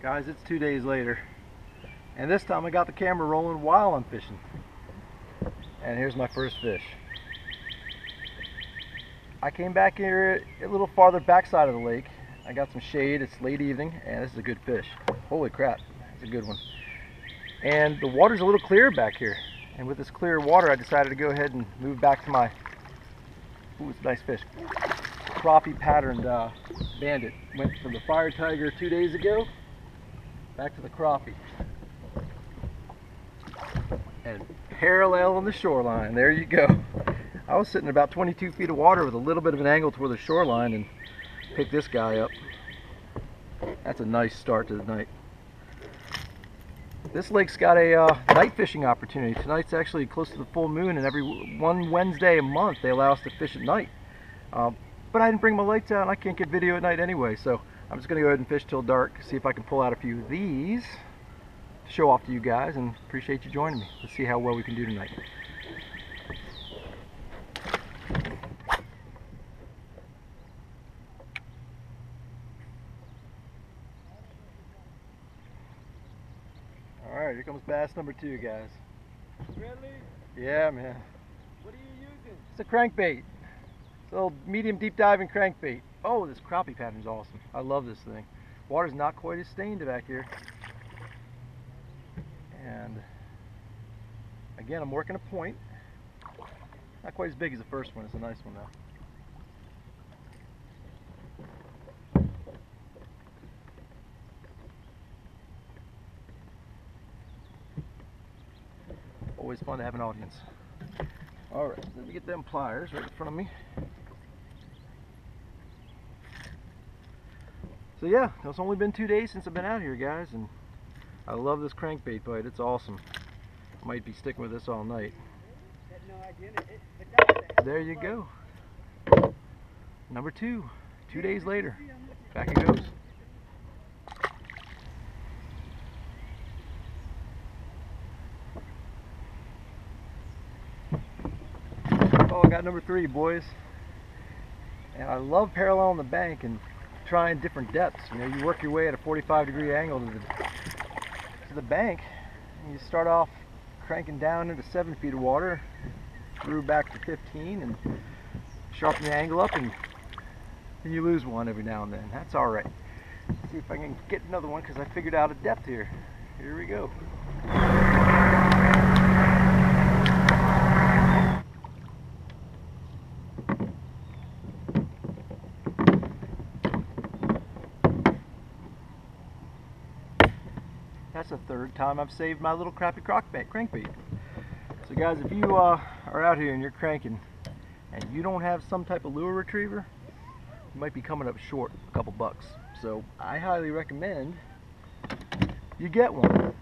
Guys, it's 2 days later, and this time I got the camera rolling while I'm fishing. And here's my first fish. I came back here a little farther backside of the lake. I got some shade, it's late evening, and this is a good fish. Holy crap, it's a good one. And the water's a little clearer back here. And with this clear water, I decided to go ahead and move back to my, ooh, it's a nice fish, crappie patterned bandit. Went from the fire tiger 2 days ago, back to the crappie. And parallel on the shoreline, there you go. I was sitting about 22 feet of water with a little bit of an angle toward the shoreline and picked this guy up. That's a nice start to the night. This lake's got a night fishing opportunity. Tonight's actually close to the full moon, and every one Wednesday a month they allow us to fish at night. But I didn't bring my lights out and I can't get video at night anyway, so I'm just going to go ahead and fish till dark, see if I can pull out a few of these to show off to you guys, and appreciate you joining me. Let's see how well we can do tonight. Alright, here comes bass number 2, guys. Really? Yeah, man. What are you using? It's a crankbait. It's a little medium deep diving crankbait. Oh, this crappie pattern is awesome. I love this thing. Water's not quite as stained back here. And again, I'm working a point. Not quite as big as the first one. It's a nice one though. Always fun to have an audience. Alright, let me get them pliers right in front of me. So yeah, it's only been 2 days since I've been out here, guys, and I love this crankbait bite. It's awesome. Might be sticking with this all night. There you go. Number 2. 2 days later. Back it goes. Oh, I got number 3, boys. And I love paralleling the bank and trying different depths. You know, you work your way at a 45-degree angle to the bank, and you start off cranking down into 7 feet of water, through back to 15, and sharpen the angle up, and then you lose one every now and then. That's all right. Let's see if I can get another one, because I figured out a depth here. Here we go. That's the 3rd time I've saved my little crappie crankbait. So guys, if you are out here and you're cranking and you don't have some type of lure retriever, you might be coming up short a couple bucks. So I highly recommend you get one.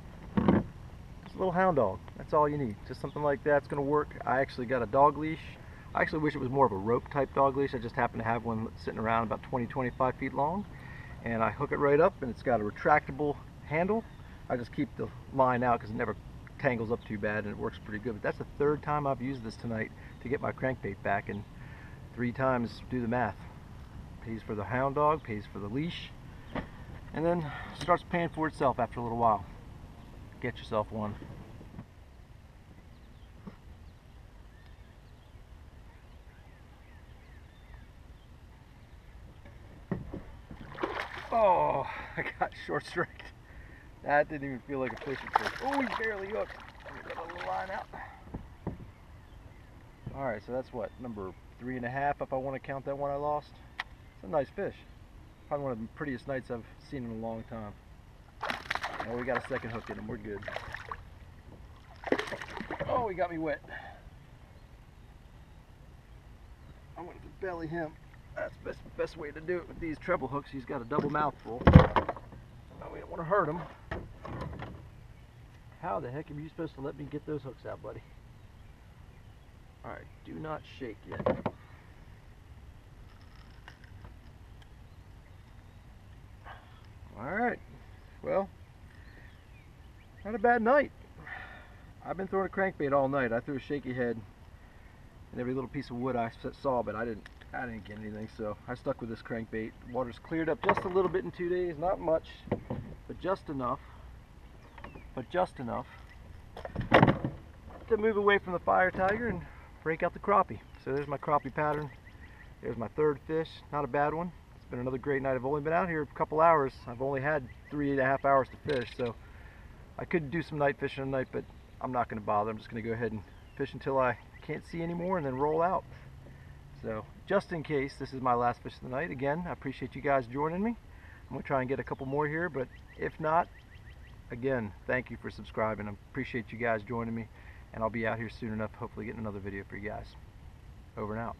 It's a little hound dog. That's all you need. Just something like that's going to work. I actually got a dog leash. I actually wish it was more of a rope type dog leash. I just happen to have one sitting around about 20-25 feet long, and I hook it right up, and it's got a retractable handle. I just keep the line out because it never tangles up too bad, and it works pretty good. But that's the 3rd time I've used this tonight to get my crankbait back, and 3 times, do the math. Pays for the hound dog, pays for the leash, and then starts paying for itself after a little while. Get yourself one. Oh, I got short striked. That didn't even feel like a fishing fish. Oh, he's barely hooked. Let me get a little line out. Alright, so that's what, number 3.5 if I want to count that one I lost. It's a nice fish. Probably one of the prettiest nights I've seen in a long time. Oh, we got a second hook in him. We're good. Oh, he got me wet. I want to belly him. That's the best way to do it with these treble hooks. He's got a double mouthful. Oh, we don't want to hurt him. How the heck are you supposed to let me get those hooks out, buddy? Alright, do not shake yet. Alright, well, not a bad night. I've been throwing a crankbait all night. I threw a shaky head in every little piece of wood I saw, but I didn't I didn't get anything, so I stuck with this crankbait. Water's cleared up just a little bit in 2 days, not much, but just enough to move away from the fire tiger and break out the crappie. So there's my crappie pattern. There's my third fish, not a bad one. It's been another great night. I've only been out here a couple hours. I've only had 3.5 hours to fish, so I could do some night fishing tonight, but I'm not going to bother. I'm just going to go ahead and fish until I can't see anymore and then roll out. So just in case this is my last fish of the night, again, I appreciate you guys joining me. I'm going to try and get a couple more here, but if not, again, thank you for subscribing. I appreciate you guys joining me, and I'll be out here soon enough, hopefully getting another video for you guys. Over and out.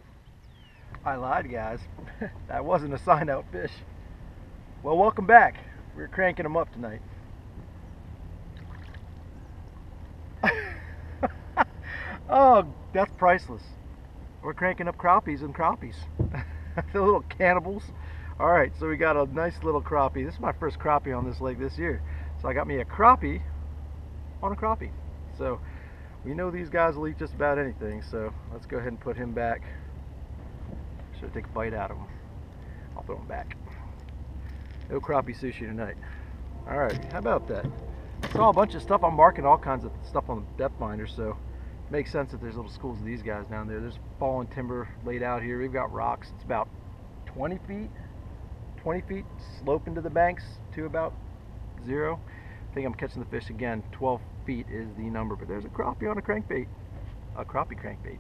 I lied, guys. That wasn't a sign out fish. Well, welcome back. We're cranking them up tonight. Oh, that's priceless. We're cranking up crappies and crappies. The little cannibals. Alright, so we got a nice little crappie. This is my first crappie on this lake this year. So I got me a crappie on a crappie. So we know these guys will eat just about anything, so let's go ahead and put him back. Should take a bite out of him. I'll throw him back. No crappie sushi tonight. Alright, how about that? I saw a bunch of stuff. I'm marking all kinds of stuff on the depth finder, so it makes sense that there's little schools of these guys down there. There's fallen timber laid out here. We've got rocks. It's about 20 feet slope into the banks to about 0. I think I'm catching the fish again. 12 feet is the number, but there's a crappie on a crankbait. A crappie crankbait.